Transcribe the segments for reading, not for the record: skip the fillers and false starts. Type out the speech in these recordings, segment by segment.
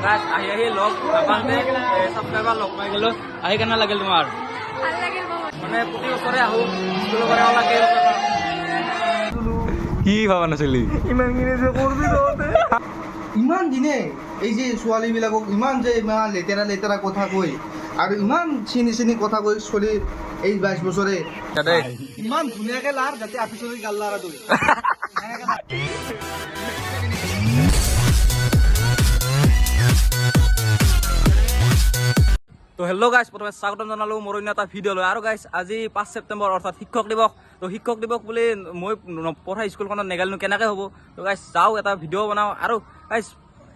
Guys আহি লগ নাপাওঁতে subscriber লগ পাই গেলো আহি কেনে লাগিল তোমাৰ ভাল লাগিল বহুত মানে প্ৰতি বছৰে আহো স্কুলৰ পৰা লাগিল কি ভাবা নাছিলি ইমানখিনি যে কৰবি তহঁতে ইমান দিনে এই যে ছোৱালীবিলাকক ইমান যে ইমান লেতেৰা লেতেৰা কথা কৈ আৰু ইমান চিনি কথা কৈ চলি এই 22 বছৰে ইমান ধুনীয়াকে লাৰ যাতে আফিচৰি গাল লাৰা তই তো হেল্ল' গাইছ প্ৰথমে স্বাগতম জনালোঁ মোৰ অন্য এটা ভিডিঅ' লৈ আৰু গাইছ আজি 5 ছেপ্টেম্বৰ অৰ্থাৎ শিক্ষক দিৱস তো শিক্ষক দিৱস বুলি মই পঢ়া স্কুলখনত নেগালিনো কেনেকৈ হ'ব তো গাইছ যাওঁ এটা ভিডিঅ' বনাওঁ আৰু গাইছ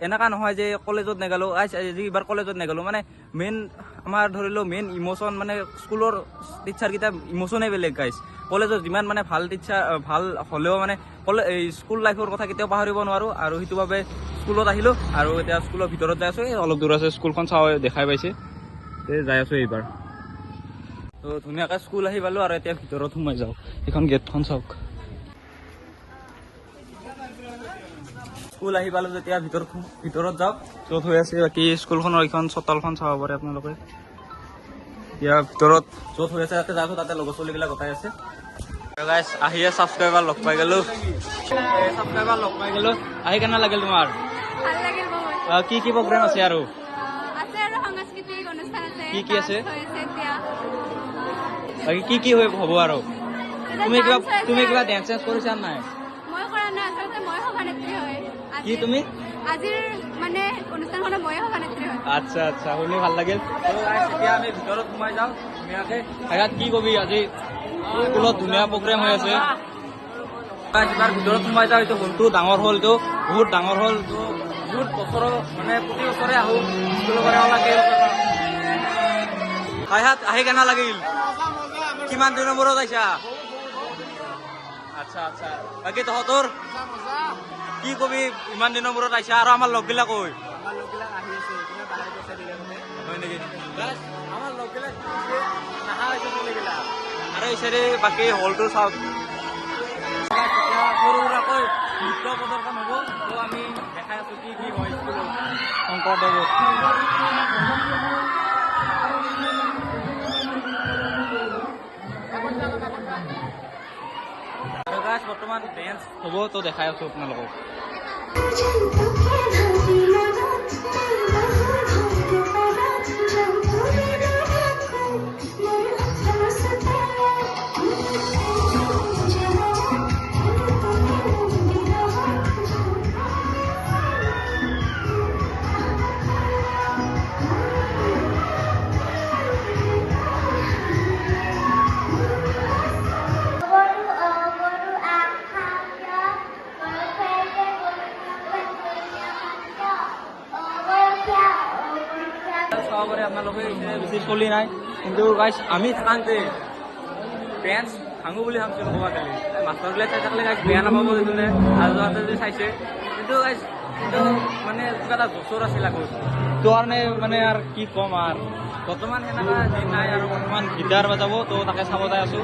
এনেকুৱা নহয় যে কলেজত নেগালোঁ গাইছ আজি এইবাৰ কলেজত নেগালোঁ মানে মেইন আমাৰ ধৰি লওঁ মেইন ইম'শ্যন মানে স্কুলৰ টিচাৰকেইটা ইম'শ্যনেই বেলেগ গাইছ কলেজত যিমান মানে ভাল টিচাৰ ভাল হ'লেও মানে স্কুল লাইফৰ কথা কেতিয়াও পাহৰিব নোৱাৰোঁ আৰু সেইটো বাবে স্কুলত আহিলোঁ আৰু এতিয়া স্কুলৰ ভিতৰত যাই আছোঁ অলপ দূৰ আছে স্কুলখন চাওঁ দেখাই পাইছে যাই আছোঁ এইবাৰ তো ধুনীয়াকৈ স্কুল আহি পালোঁ আৰু এতিয়া ভিতৰত সোমাই যাওঁ এইখন গেটখন চাওক স্কুল আহি পালোঁ যেতিয়া ভিতৰত যাওক য'ত হৈ আছে বাকী স্কুলখনৰ এইখন চোতালখন চাব পাৰে আপোনালোকে এতিয়া ভিতৰত য'ত হৈ আছে তাতে যাওঁ তাতে লগৰ ছোৱালীবিলাক গোটাই আছে গাইছ আহিয়ে ছাবস্ক্ৰাইবাৰ লগ পাই গ'লোঁ আহি কেনে লাগিল তোমাৰ ভাল লাগিল বহুত কি প্ৰগ্ৰেম আছে আৰু আছে আৰু সাংস্কৃতিক অনুষ্ঠান আছে কি আছে? এতিয়া বাকী কি হ'ব আৰু তুমি কিবা ডেন্স চেন্স কৰিছা নাই মই কৰা নাই আচলতে মই সভানেত্ৰী হয় কি তুমি আজিৰ মানে অনুষ্ঠানখনত মই সভানেত্ৰী হয় আচ্ছা শুনি ভাল লাগিল এতিয়া আমি ভিতৰত সোমাই যাওঁ ধুনীয়াকৈ ইয়াত কি কবি আজি স্কুলত ধুনীয়া প্ৰগ্ৰেম হৈ আছে তাৰ ভিতৰত সোমাই যাওঁ এইটো হলটো ডাঙৰ হ'ল এইটো বহুত ডাঙৰ হ'ল বহুত বছৰৰ মানে প্ৰতি বছৰে আহোঁ স্কুলৰ পৰা লাগিল আহি কেনে লাগিল কিমান দিনৰ মূৰত আহিছা আচ্ছা বাকী তহঁতৰ কি কবি ইমান দিনৰ মূৰত আহিছা আৰু আমাৰ লগবিলাক কৈ হয় নেকি আমাৰ লগবিলাক নাহা হৈছে চলিবিলাক আৰু এই চাইডে বাকী হলটো চাওক সৰু সুৰাকৈ নৃত্য প্ৰদৰ্শন হ'ব তো আমি দেখাই আছোঁ কি হয় স্কুলত শংকৰদেৱত আৰু গাইছ বৰ্তমান ডেন্স হ'ব তো দেখাই আছোঁ আপোনালোকক চাব পাৰে আপোনালোকে বেছি চলি নাই কিন্তু গাইছ আমি থাকাতে বেঞ্চ ভাঙো বুলি ভাবিছিলোঁ ক'বা কালি মাষ্টৰবিলাক চাই থাকিলে গাইছ বেয়া নাপাব যোনে আৰু যোৱাতে যদি চাইছে কিন্তু গাইছ কিন্তু মানে কিবা এটা জোচৰ আছিল আকৌ তো কাৰণে মানে আৰু কি ক'ম আৰু বৰ্তমান সেনেকুৱা দিন নাই আৰু বৰ্তমান গীটাৰ বাজাব তো তাকে চাব যাই আছোঁ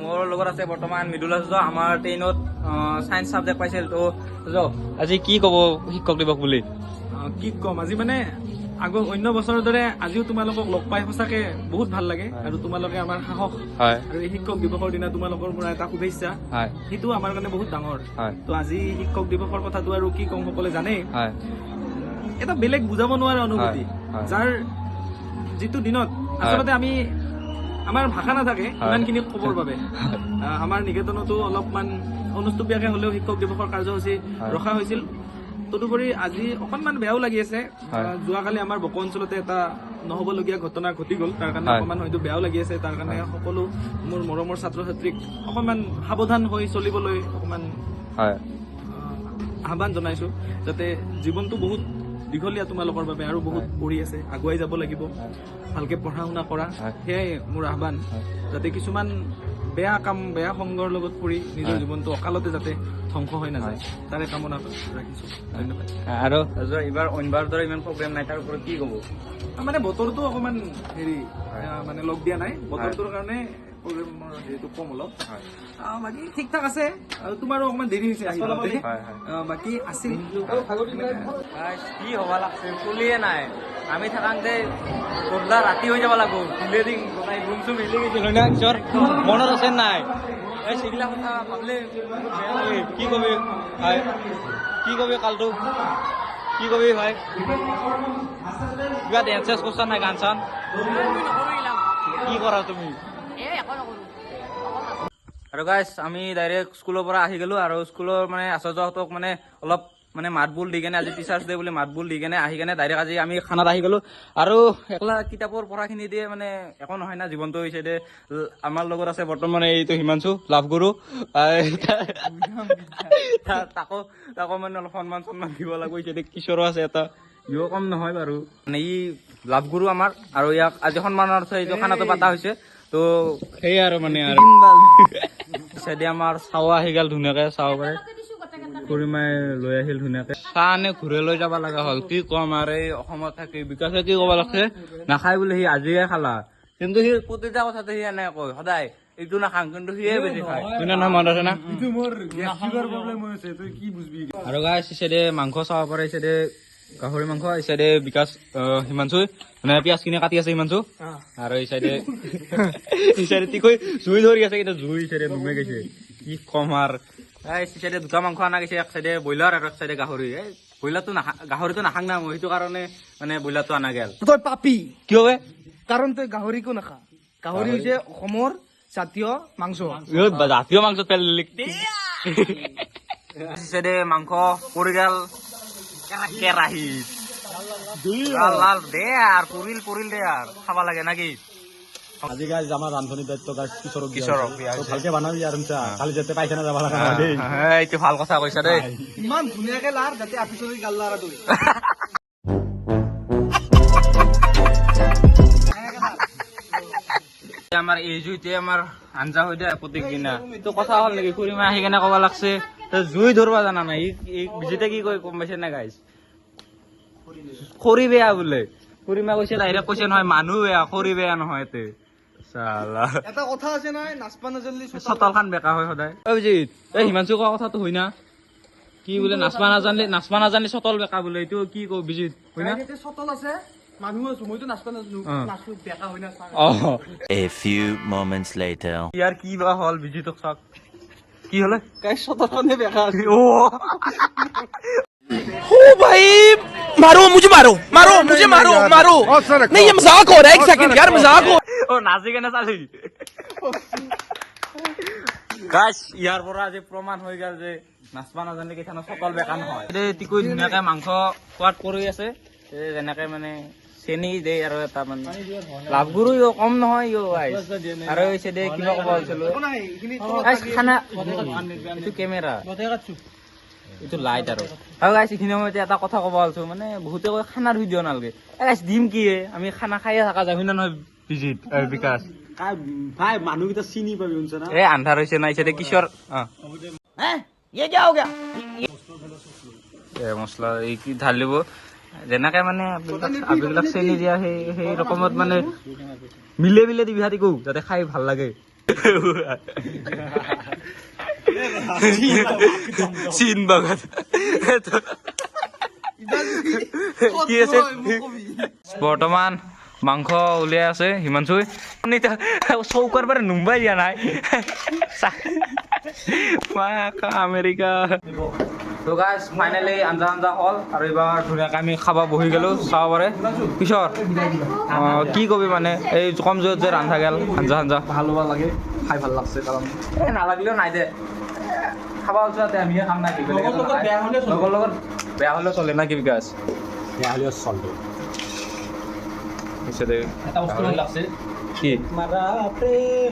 মোৰ লগত আছে বৰ্তমান মৃদুল আচাৰ্য আমাৰ 10ত চাইন্স ছাবজেক্ট পাইছিল তো আজি কি ক'ব শিক্ষক দিৱস বুলি কি ক'ম আজি মানে আগৰ অন্য বছৰৰ দৰে আজিও তোমালোকক লগ পাই সঁচাকে বহুত ভাল লাগে আৰু তোমালোকে আমাৰ সাহস আৰু এই শিক্ষক দিৱসৰ দিনা তোমালোকৰ পৰা এটা শুভেচ্ছা সেইটো আমাৰ কাৰণে বহুত ডাঙৰ তো আজি শিক্ষক দিৱসৰ কথাটো আৰু কি ক'ম সকলোৱে জানেই এটা বেলেগ বুজাব নোৱাৰা অনুভূতি যাৰ যিটো দিনত আচলতে আমি আমাৰ ভাষা নাথাকে ইমানখিনি ক'বৰ বাবে আমাৰ নিকেতনতো অলপমান অনুষ্টুপীয়াকৈ হ'লেও শিক্ষক দিৱসৰ কাৰ্যসূচী ৰখা হৈছিল তদুপৰি আজি অকণমান বেয়াও লাগি আছে যোৱাকালি আমাৰ বক অঞ্চলতে এটা নহ'বলগীয়া ঘটনা ঘটি গ'ল তাৰ কাৰণে অকণমান হয়তো বেয়াও লাগি আছে তাৰ কাৰণে সকলো মোৰ মৰমৰ ছাত্ৰ ছাত্ৰীক অকণমান সাৱধান হৈ চলিবলৈ অকণমান হয় আহ্বান জনাইছোঁ যাতে জীৱনটো বহুত দীঘলীয়া তোমালোকৰ বাবে আৰু বহুত পঢ়ি আছে আগুৱাই যাব লাগিব ভালকৈ পঢ়া শুনা কৰা সেয়াই মোৰ আহ্বান যাতে কিছুমান বেয়া কাম বেয়া সংগৰ লগত পৰি নিজৰ জীৱনটো অকালতে যাতে ধ্বংস হৈ নাযায় তাৰে কামনা ৰাখিছোঁ ধন্যবাদ আৰু এইবাৰ অইনবাৰ দৰে ইমান প্ৰগ্ৰেম নাই তাৰ ওপৰত কি ক'ব মানে বতৰটো অকণমান হেৰি মানে লগ দিয়া নাই বতৰটোৰ কাৰণে প্ৰগ্ৰেমৰ হেৰিটো কম অলপ বাকী ঠিক ঠাক আছে আৰু তোমাৰো অকণমান দেৰি হৈছে বাকী আছিল কি হ'ব লাগছে ফুলিয়ে নাই আমি থাকাতে গধূলা ৰাতি হৈ যাব লাগিব বিল্ডিং বনাই ৰুম চুম মিলি গৈছিল হয় না কিশোৰ মনত আছে নাই এই সেইগিলা কথা ভাবিলে বেয়া লাগে কি কবি ভাই কি কবি কালটো কি কবি ভাই কিবা ডেন্স চেন্স কৰছা নাই গান চান কি কৰা তুমি আৰু গাইছ আমি ডাইৰেক্ট স্কুলৰ পৰা আহি গ'লো আৰু স্কুলৰ মানে আচাৰ্যহঁতক মানে অলপ মানে মাতবোল দি কেনে আজি টিচাৰ্ছ ডে বুলি মাতবোল দি কেনে আহি কেনে ডাইৰেক্ট আজি আমি খানাত আহি গ'লো আৰু একলা কিতাপৰ পঢ়াখিনি দিয়ে মানে একো নহয় না জীৱনটো হৈছে দে আমাৰ লগত আছে বৰ্তমান এইটো হিমাংশু লাভগুৰু তাকো মানে অলপ সন্মান দিব লাগিব হৈছে দে কিশোৰো আছে এটা ইও কম নহয় বাৰু মানে ই লাভগুৰু আমাৰ আৰু ইয়াক আজি সন্মানৰ অৰ্থে এইটো খানাটো পাতা হৈছে তো সেয়ে আৰু মানে আৰু পিছেদি আমাৰ চাও আহি গ'ল ধুনীয়াকে চাব পাৰে খুৰীমাই লৈ আহিল ধুনীয়াকে চাহ আনে ঘূৰাই লৈ যাব লগা হ'ল কি কম আৰু এই অসমত থাকি বিকাশে কি ক'ব লাগছে নাখায় বোলে সি আজিয়ে খালা কিন্তু সি প্ৰতিটা কথাতে সি এনে কয় সদায় এইটো নাখাং কিন্তু সিয়ে বেছি খায় কিন্তু নহয় মনত আছে না আৰু গাই চাইডে মাংস চাব পাৰে চাইডে গাহৰি মাংস এই চাইডে বিকাশ হিমাংশু মানে পিঁয়াজ কিনে কাটি আছে হিমাংশু আৰু এই চাইডে তিকৈ জুই ধৰি আছে কিন্তু জুই চাইডে নুমে গৈছে কি কম আৰু এই চাইডে দুটা মাংস অনা গৈছে এক চাইডে ব্ৰইলাৰ আৰু এক চাইডে গাহৰি এই ব্ৰইলাৰটো গাহৰিটো নাখাং না মই সেইটো কাৰণে মানে ব্ৰইলাৰটো অনা গেল তই পাপি কিয় বে কাৰণ তই গাহৰিকো নাখা গাহৰি হৈছে অসমৰ জাতীয় মাংস জাতীয় মাংস তেল চাইডে মাংস পৰি গেল কেৰাহীত লাল দে আৰু পৰিল দে আৰু খাব লাগে নাকি আজি গাইজ আমাৰ ৰান্ধনী দায়িত্ব গাইজ কিশোৰক কিশোৰক ভালকে বনাবি আৰু কালি যাতে পাইখানা যাব লগা এইটো ভাল কথা কৈছা দেই ইমান ধুনীয়াকে লাৰ যাতে আপিছলি গাল লাৰা তই আমাৰ এই জুইতে আমাৰ আঞ্জা হৈ দিয়ে প্ৰত্যেক দিনা তো কথা হ'ল নেকি খুৰীমা আহি কেনে ক'ব লাগছে জুই ধৰবা জানা নাই ই বিজিতে কি কয় গম পাইছে না গাইজ খৰি বেয়া বোলে খুৰীমা কৈছে ডাইৰেক্ট কৈছে নহয় মানুহ বেয়া খৰি বেয়া নহয় এতে চালা এটা কথা আছে নহয় নাচপা নাজানলি চতালখন বেকা হয় সদায় অভিজিত এই হিমাংশু কোৱা কথাটো হয় না কি বোলে নাচবা নাজানলি চতল বেকা বোলে এইটো কি কওঁ বিজিত হয় না চতল আছে মানুহ আছো মইতো নাচপা নাজানো নাচো বেকা হয় না A few moments later. ইয়াৰ কি বা হ'ল বিজিতক চাওক কি হলে গাইছ চতলখনে বেকা ও ओ भाई मारो मुझे मारो नहीं ये मजाक हो रहा है एक सेकंड यार मजाक हो ও নাচি কেনে চালি গাইছ ইয়াৰ পৰা আজি প্ৰমাণ হৈ গ'ল যে নাচবা নাজানিলে কেইখানো চকল বেকা নহয় তিকৈ ধুনীয়াকে মাংস সোৱাদ কৰি আছে যেনেকে মানে চেনি দে আৰু এটা মানে লাভগুৰু কম নহয় আৰু দে কিবা ক'ব হৈছিলো খানা এইটো কেমেৰা এইটো লাইট আৰু গাইছ এইখিনি সময়তে এটা কথা ক'ব ওলাইছো মানে বহুতে কয় খানাৰ ভিডিঅ' নালাগে গাইছ দিম কি আমি খানা খাইয়ে থকা যায় হয় না নহয় বিজিত বিকাশ ভাই মানুহকেইটা চিনি পাবি শুনছে না এই আন্ধাৰ হৈছে নাই চাইডে কিশোৰ মছলা এই কি ঢালিব যেনেকে মানে আপিবিলাক চেনি দিয়া সেই ৰকমত মানে মিলে দিবি হাতি কৌ যাতে খাই ভাল লাগে চিন বাগান কি আছে বৰ্তমান মাংস উলিয়াই আছে হিমাংশুই চৌকাৰ পৰা নুম্বাই দিয়া নাই আমেৰিকা তো গাইছ ফাইনেলি আঞ্জা হ'ল আৰু এইবাৰ ধুনীয়াকৈ আমি খাব বহি গ'লো চাব পাৰে কিশোৰ কি কবি মানে এই কম জুইত যে ৰান্ধা গেল আঞ্জা ভাল লাগে খাই ভাল লাগছে কাৰণ এই নালাগিলেও নাই দে খাব ওচৰতে আমিহে খাম না কি লগৰ লগত বেয়া হ'লেও চলে না কি বিকাশ বেয়া হ'লেও চলে পিছতে এটা বস্তু ভাল লাগছে কি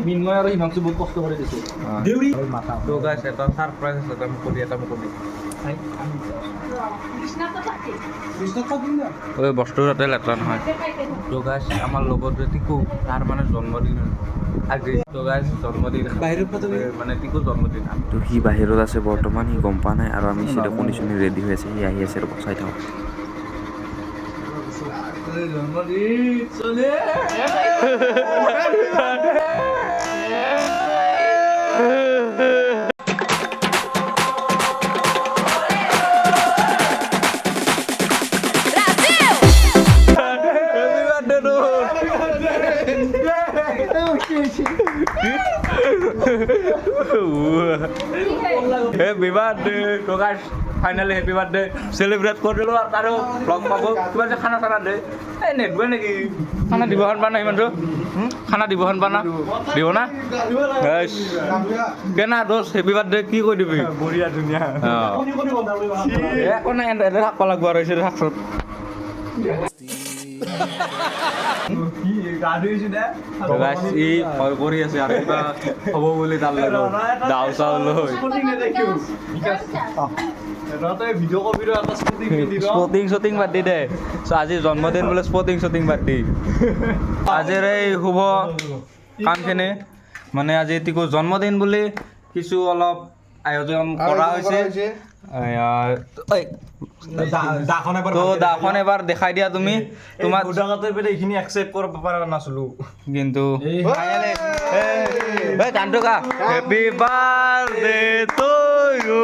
মিন্ময় আৰু হিমাংশু বহুত কষ্ট কৰি দিছে দেউৰী মাথা তো গাইছ এটা সাৰপ্ৰাইজ আছে এটা মুকলি ওই বস্তু তাতে লেতেৰা নহয় তো গাইছ আমাৰ লগত যে টিকু তাৰ মানে জন্মদিন আজি তো গাইছ জন্মদিন মানে টিকুৰ জন্মদিন তো সি বাহিৰত আছে বৰ্তমান সি গম পোৱা নাই আৰু আমি চিধা কণ্ডিশ্যনে ৰেডি হৈ আছে সি আহি আছে ৰ'ব চাই থাকক জন্মদিন চলে Happy birthday, to guys. Finally happy birthday. Celebrate কৰি দিলো আৰু ব্লগ পাব কিবা যে খানা চানা দে এই নেদবে নেকি খানা দিবহন পানা ইমানটো খানা দিবহন পানা দিব না কেনা দোষ হেপি বাৰ্থডে কি কৈ দিবি বঢ়িয়া ধুনীয়া একো নাই এনে থাকব লাগব আৰু এসে থাকছত ই ভয় কৰি আছে আৰু কিবা হ'ব বুলি তাৰ লগত দাও চাও লৈ স্পৰ্টিং শ্বুটিং বাদ দি দে আজি জন্মদিন বোলে স্পৰ্টিং শ্বুটিং বাদ দি আজিৰ এই শুভ কামখিনি মানে আজি টিকু জন্মদিন বুলি কিছু অলপ আয়োজন কৰা হৈছে তো দাখন এবাৰ দেখাই দিয়া তুমি তোমাৰ এইখিনি একচেপ্ট কৰিব পৰা নাছিলো কিন্তু গানটো গা হেপী বাৰ্থডে টু ইউ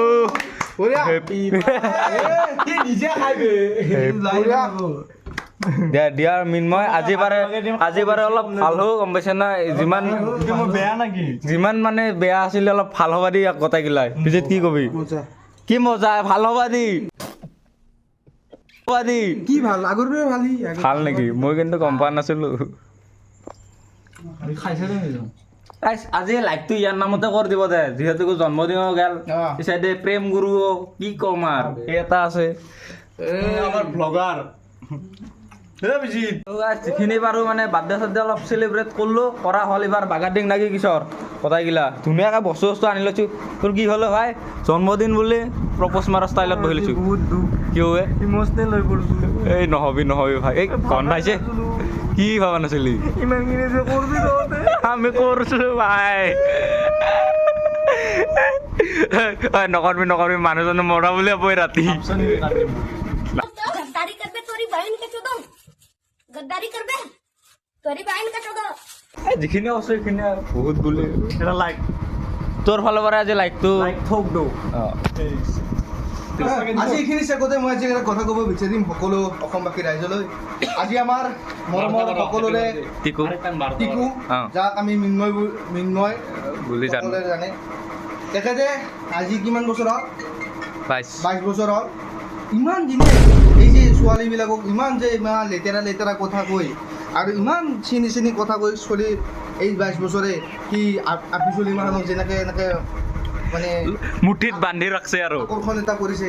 দিয়াৰ মিন্ময় আজি বাৰে অলপ ভাল হও গম পাইছে না বেয়া নেকি যিমান মানে বেয়া আছিলে অলপ ভাল হবা দি গোটাই গিলাই পিছত কি কবি কি মজা ভাল হবা দি কি ভাল আগৰ পৰা ভালি ভাল নেকি মই কিন্তু গম পোৱা নাছিলো আজি লাইকটো ইয়াৰ নামতে কৰি দিব দে যিহেতু জন্মদিনো গেল চাইডে প্ৰেম গুৰু কি কম আৰু সেই এটা আছে আমাৰ ব্লগাৰ যিখিনি পাৰো মানে বাৰ্থডে চাৰ্থডে অলপ চেলিব্ৰেট কৰিলো কৰা হ'ল এইবাৰ বাগাৰ দিং লাগি কিশোৰ কথাগিলা ধুনীয়াকৈ বস্তু আনি লৈছো তোৰ কি হ'লে ভাই জন্মদিন বুলি প্ৰপ'জ মাৰা ষ্টাইলত বহি লৈছো বহুত দুখ কিয় ইম'চনেল হৈ পৰিছো এই নহবি ভাই এই গন্ধাইছে কি ভাবা নাছিলি ইমানখিনি যে কৰিবি তহঁতে আমি কৰিছো ভাই নকৰবি মানুহজনে মৰা বুলি বৈ ৰাতি गद्दारी कर बे तोरी बहन के चोदो गद्दारी कर बे तोरी बहन का चोदो যিখিনি আছে সেইখিনি বহুত বুলি এটা লাইক তোৰ ফালৰ পৰা আজি লাইকটো থক দো আজি এইখিনি চেগতে মই আজি এটা কথা ক'ব বিচাৰিম সকলো অসমবাসী ৰাইজলৈ আজি আমাৰ মৰমৰ সকলোৰে টিকু টিকু যাক আমি মিন্ময় বুলি জানো সকলোৱে জানে তেখেতে আজি কিমান বছৰ হ'ল 22 বছৰ হ'ল ইমান দিনে এই যে ছোৱালীবিলাকক ইমান যে ইমান লেতেৰা কথা কৈ আৰু ইমান চিনি কথা কৈ চলি এই 22 বছৰে সি আপি চলি মানুহক যেনেকৈ এনেকৈ মানে মুঠিত বান্ধি ৰাখছে আৰু আকৰ্ষণ এটা কৰিছে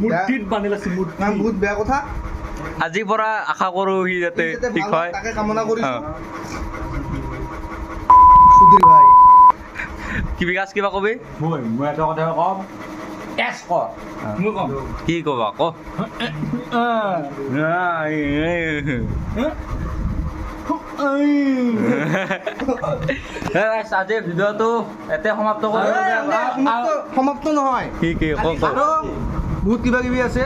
মুঠিত বান্ধি লাগছে বহুত বেয়া কথা আজিৰ পৰা আশা কৰোঁ সি যাতে ঠিক হয় তাকে কামনা কৰিছোঁ সুধীৰ ভাই কি বিকাশ কিবা কবি মই এটা কথা কম এছ কৰ মই কম কি কবা ক আজি ভিডিঅ'টো এতে সমাপ্ত কৰোঁ সমাপ্ত নহয় কি ক আৰু বহুত কিবা কিবি আছে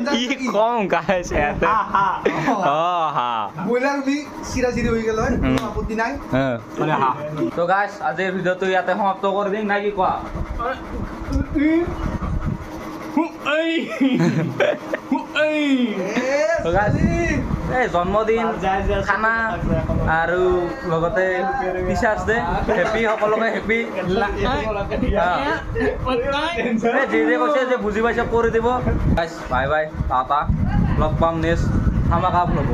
যদি কি কম গাইছে ইয়াতে ব্ৰইলাৰ বি চিৰা হৈ গ'ল হয় আপত্তি নাই তো গাইছ আজিৰ ভিডিঅ'টো ইয়াতে সমাপ্ত কৰি দিম নাই কি কোৱা এই জন্মদিন খানা আৰু লগতে টিচাৰ্ছ ডে হেপী সকলোকে হেপী যি কৈছে যে বুজি পাইছে কৰি দিব বাই বাই টাটা লগ পাম নেক্সট ধামাকা ল'ব